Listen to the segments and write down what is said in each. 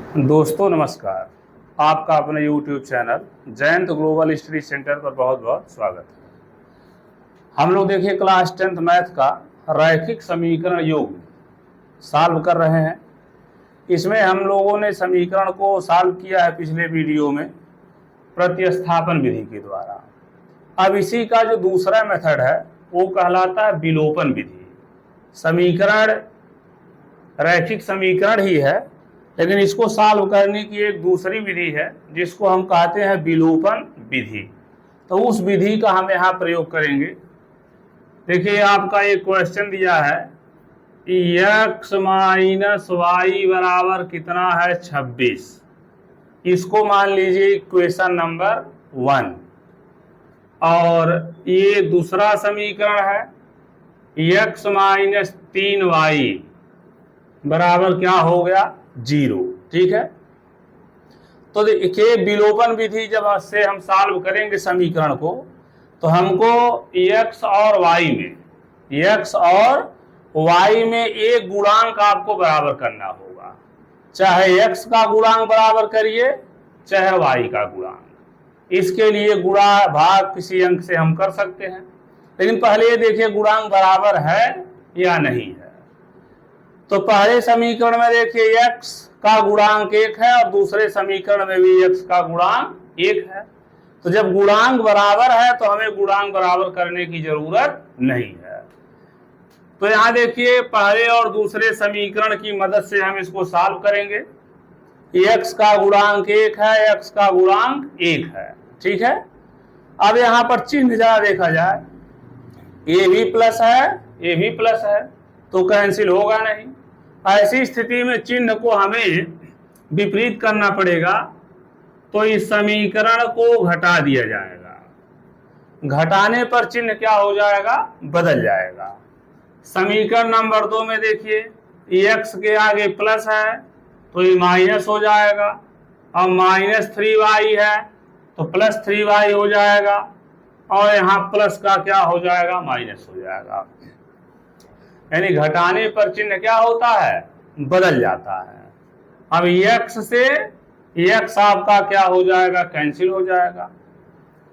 दोस्तों नमस्कार। आपका अपने YouTube channel Jayant global study centre पर बहुत बहुत स्वागत है। हम लोग देखिए क्लास 10th मैथ का रैखिक समीकरण योग सॉल्व कर रहे हैं। इसमें हम लोगों ने समीकरण को सॉल्व किया है पिछले वीडियो में प्रतिस्थापन विधि के द्वारा। अब इसी का जो दूसरा मेथड है वो कहलाता है विलोपन विधि। समीकरण रैखिक समीकरण ही है, लेकिन इसको सॉल्व करने की एक दूसरी विधि है जिसको हम कहते हैं विलोपन विधि। तो उस विधि का हम यहाँ प्रयोग करेंगे। देखिए आपका एक क्वेश्चन दिया है x माइनस वाई बराबर कितना है 26। इसको मान लीजिए इक्वेशन नंबर 1। और ये दूसरा समीकरण है x माइनस 3y बराबर क्या हो गया 0। ठीक है, तो देखिए विलोपन विधि जब से हम सॉल्व करेंगे समीकरण को तो हमको x और y में एक गुणांक आपको बराबर करना होगा। चाहे x का गुणांक बराबर करिए चाहे y का गुणांक। इसके लिए गुणा भाग किसी अंक से हम कर सकते हैं, लेकिन पहले ये देखिए गुणांक बराबर है या नहीं है। तो पहले समीकरण में देखिए x का गुणांक 1 है और दूसरे समीकरण में भी x का गुणांक 1 है। तो जब गुणांक बराबर है तो हमें गुणांक बराबर करने की जरूरत नहीं है। तो यहाँ देखिए पहले और दूसरे समीकरण की मदद से हम इसको सॉल्व करेंगे। x का गुणांक 1 है, x का गुणांक 1 है। ठीक है, अब यहाँ पर चिन्ह जरा देखा जाए, a भी प्लस है a भी प्लस है तो कैंसिल होगा नहीं। ऐसी स्थिति में चिन्ह को हमें विपरीत करना पड़ेगा, तो इस समीकरण को घटा दिया जाएगा। घटाने पर चिन्ह क्या हो जाएगा, बदल जाएगा। समीकरण नंबर 2 में देखिए x के आगे प्लस है तो ये माइनस हो जाएगा, और माइनस 3y है तो प्लस 3y हो जाएगा, और यहाँ प्लस का क्या हो जाएगा, माइनस हो जाएगा। यानी घटाने पर चिन्ह क्या होता है, बदल जाता है। अब x से x आपका क्या हो जाएगा, कैंसिल हो जाएगा।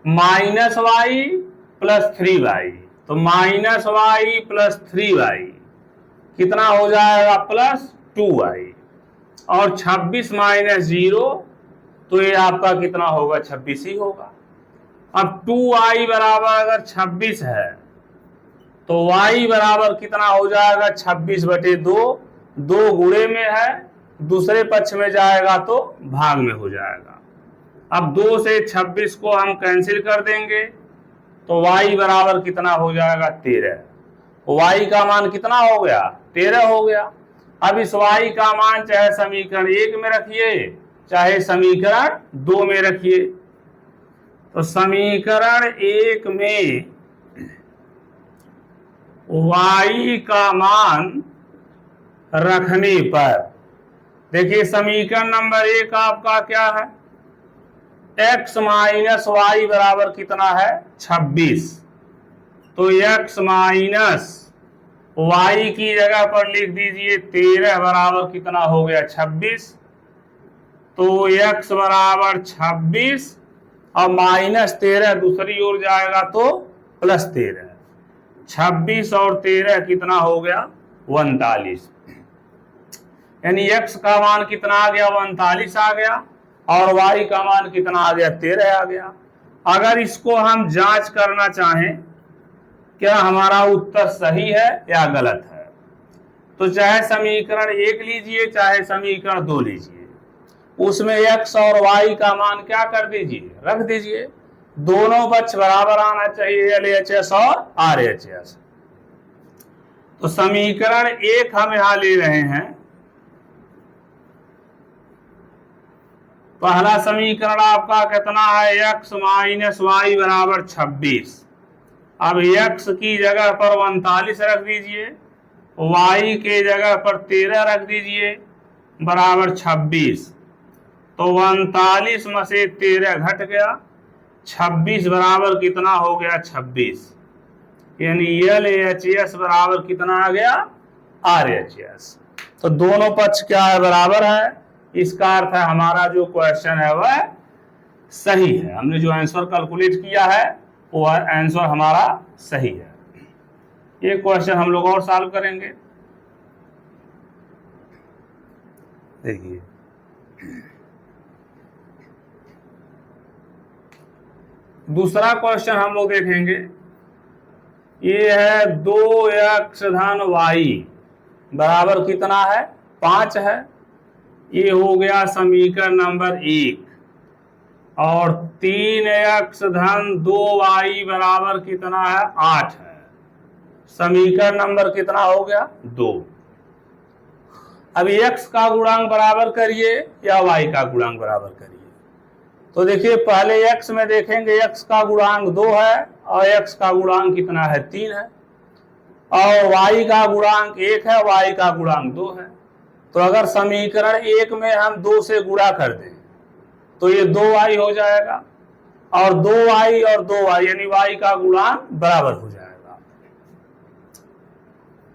माइनस वाई प्लस 3y, तो माइनस वाई प्लस 3y कितना हो जाएगा, प्लस 2y। और 26 माइनस 0 तो ये आपका कितना होगा, 26 ही होगा। अब 2y बराबर अगर 26 है तो y बराबर कितना हो जाएगा, 26/2। 2 गुणे में है, दूसरे पक्ष में जाएगा तो भाग में हो जाएगा। अब 2 से 26 को हम कैंसिल कर देंगे तो y बराबर कितना हो जाएगा, 13। y का मान कितना हो गया, 13 हो गया। अब इस y का मान चाहे समीकरण 1 में रखिए चाहे समीकरण 2 में रखिए। तो समीकरण 1 में y का मान रखने पर देखिए समीकरण नंबर 1 आपका क्या है, x माइनस वाई बराबर कितना है, 26। तो x माइनस वाई की जगह पर लिख दीजिए 13 बराबर कितना हो गया, 26। तो x बराबर 26 और माइनस 13 दूसरी ओर जाएगा तो प्लस 13। 26 और 13 कितना हो गया, 39। यानी x का मान कितना आ गया, 39 आ गया, और y का मान कितना आ गया, 13 आ गया। अगर इसको हम जांच करना चाहें क्या हमारा उत्तर सही है या गलत है, तो चाहे समीकरण 1 लीजिए चाहे समीकरण 2 लीजिए, उसमें x और y का मान क्या कर दीजिए, रख दीजिए। दोनों पक्ष बराबर आना चाहिए, LHS और RHS। तो समीकरण 1 हम यहां ले रहे हैं। पहला समीकरण आपका कितना है, x माइनस वाई बराबर 26। अब x की जगह पर 39 रख दीजिए, y के जगह पर 13 रख दीजिए, बराबर 26। तो 39 में से 13 घट गया, 26 बराबर कितना हो गया, 26। यानी LHS बराबर कितना आ गया, RHS। तो दोनों पक्ष क्या है, बराबर है। इसका अर्थ है हमारा जो क्वेश्चन है वह सही है। हमने जो आंसर कैलकुलेट किया है वो आंसर हमारा सही है। एक क्वेश्चन हम लोग और सॉल्व करेंगे। देखिए दूसरा क्वेश्चन हम लोग देखेंगे। ये है 2x धन y बराबर कितना है 5 है। ये हो गया समीकरण नंबर 1। और 3x धन 2y बराबर कितना है 8 है। समीकरण नंबर कितना हो गया 2। अब x का गुणांक बराबर करिए या y का गुणांक बराबर करिए। तो देखिए पहले x में देखेंगे, x का गुणांक 2 है और x का गुणांक कितना है 3 है। और y का गुणांक 1 है, y का गुणांक 2 है। तो अगर समीकरण 1 में हम 2 से गुणा कर दें तो ये 2y हो जाएगा और 2y और 2y यानी y का गुणांक बराबर हो जाएगा।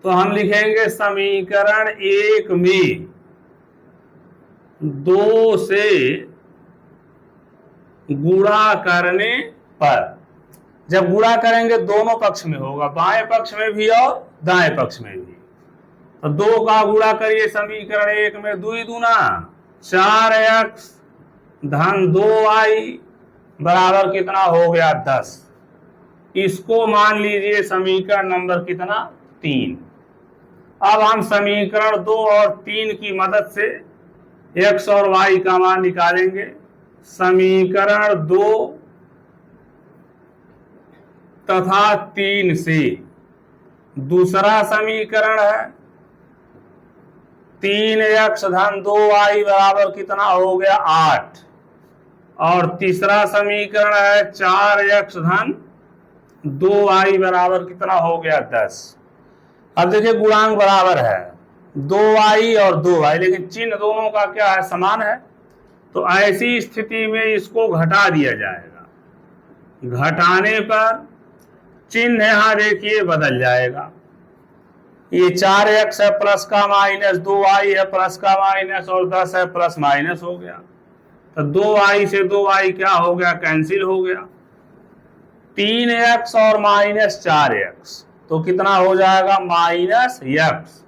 तो हम लिखेंगे समीकरण 1 में 2 से गुणा करने पर, जब गुणा करेंगे दोनों पक्ष में होगा, बाएं पक्ष में भी और दाएं पक्ष में भी। तो 2 का गुणा करिए समीकरण 1 में, 2 दूना 4x धन 2y बराबर कितना हो गया 10। इसको मान लीजिए समीकरण नंबर कितना 3। अब हम समीकरण 2 और 3 की मदद से x और y का मान निकालेंगे। समीकरण 2 तथा 3 से दूसरा समीकरण है 3x धन 2y बराबर कितना हो गया 8। और तीसरा समीकरण है 4x धन 2y बराबर कितना हो गया 10। अब देखिए गुणांक बराबर है 2y और 2y, लेकिन चिन्ह दोनों का क्या है समान है। तो ऐसी स्थिति में इसको घटा दिया जाएगा। घटाने पर चिन्ह यहां देखिए बदल जाएगा। ये 4x है प्लस का माइनस, 2y है प्लस का माइनस और 10 है प्लस माइनस हो गया। तो 2y से 2y क्या हो गया कैंसिल हो गया। 3x और माइनस 4x तो कितना हो जाएगा माइनस x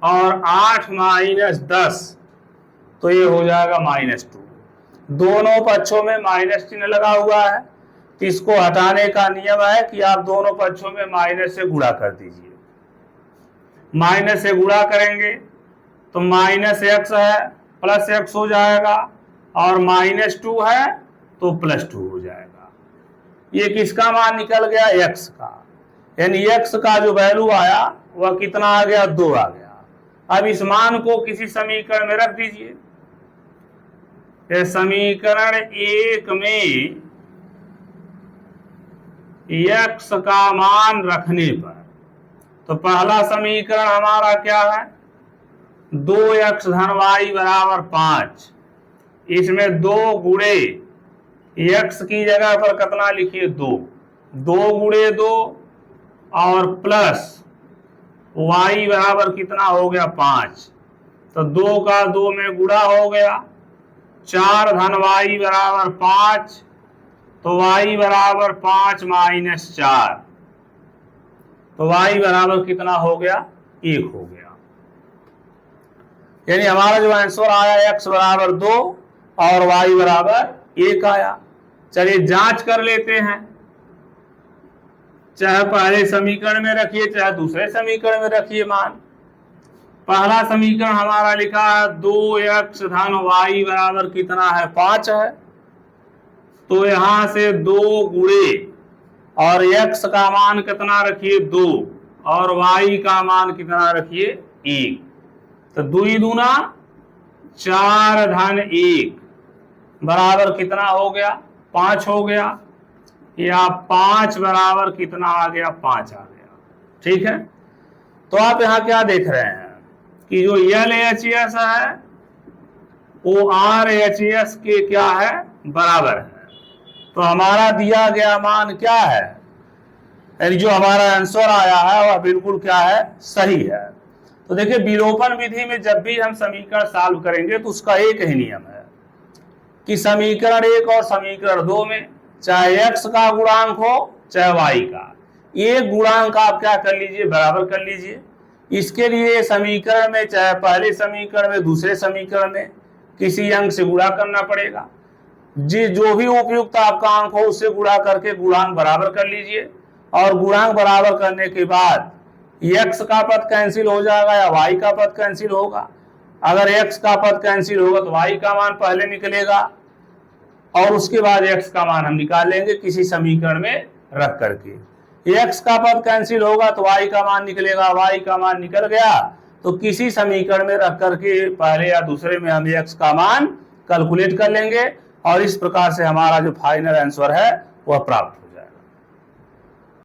और 8 माइनस 10 तो ये हो जाएगा -2। दोनों पक्षों में माइनस चिन्ह लगा हुआ है। तो इसको हटाने का नियम है कि आप दोनों पक्षों में माइनस से गुणा कर दीजिए। माइनस से गुणा करेंगे तो -x है प्लस x हो जाएगा और -2 है तो +2 हो जाएगा। ये किसका मान निकल गया x का, यानी x का जो वैल्यू आया वह कितना आ गया 2 आ गया। अब इस मान को किसी समीकरण में रख दीजिए। समीकरण 1 में x का मान रखने पर तो पहला समीकरण हमारा क्या है 2x धन y बराबर 5। इसमें 2 गुणे x की जगह पर कितना लिखिए 2, 2 गुणे 2 और प्लस y बराबर कितना हो गया 5। तो 2 का 2 में गुणा हो गया। 4 धन y बराबर 5 तो y बराबर 5 माइनस 4 तो y बराबर कितना हो गया 1 हो गया। यानी हमारा जो आंसर आया x बराबर 2 और y बराबर 1 आया। चलिए जांच कर लेते हैं, चाहे पहले समीकरण में रखिए चाहे दूसरे समीकरण में रखिए मान। पहला समीकरण हमारा लिखा है 2x धन y बराबर कितना है 5 है। तो यहां से 2 गुणे और x का मान कितना रखिए 2 और y का मान कितना रखिए 1। तो 2 दूना 4 धन 1 बराबर कितना हो गया 5 हो गया, या 5 बराबर कितना आ गया 5 आ गया। ठीक है, तो आप यहां क्या देख रहे हैं कि जो LHS है वो RHS के क्या है बराबर है। तो हमारा दिया गया मान क्या है, यानी जो हमारा आंसर आया है वह बिल्कुल क्या है सही है। तो देखिए विलोपन विधि में जब भी हम समीकरण सॉल्व करेंगे तो उसका एक ही नियम है कि समीकरण 1 और समीकरण 2 में चाहे x का गुणांक हो चाहे y का, एक गुणांक आप क्या कर लीजिए, बराबर कर लीजिए। इसके लिए समीकरण में चाहे पहले समीकरण में दूसरे समीकरण में किसी अंक से गुणा करना पड़ेगा। जो भी उपयुक्त आपका अंक हो उससे गुणा करके गुणांक बराबर कर लीजिए, और गुणांक बराबर करने के बाद x का पद कैंसिल हो जाएगा या y का पद कैंसिल होगा। अगर x का पद कैंसिल होगा तो y का मान पहले निकलेगा और उसके बाद x का मान हम निकाल लेंगे किसी समीकरण में रख करके। x का पद कैंसिल होगा तो y का मान निकलेगा, y का मान निकल गया तो किसी समीकरण में रख करके पहले या दूसरे में हम x का मान कैलकुलेट कर लेंगे और इस प्रकार से हमारा जो फाइनल आंसर है वह प्राप्त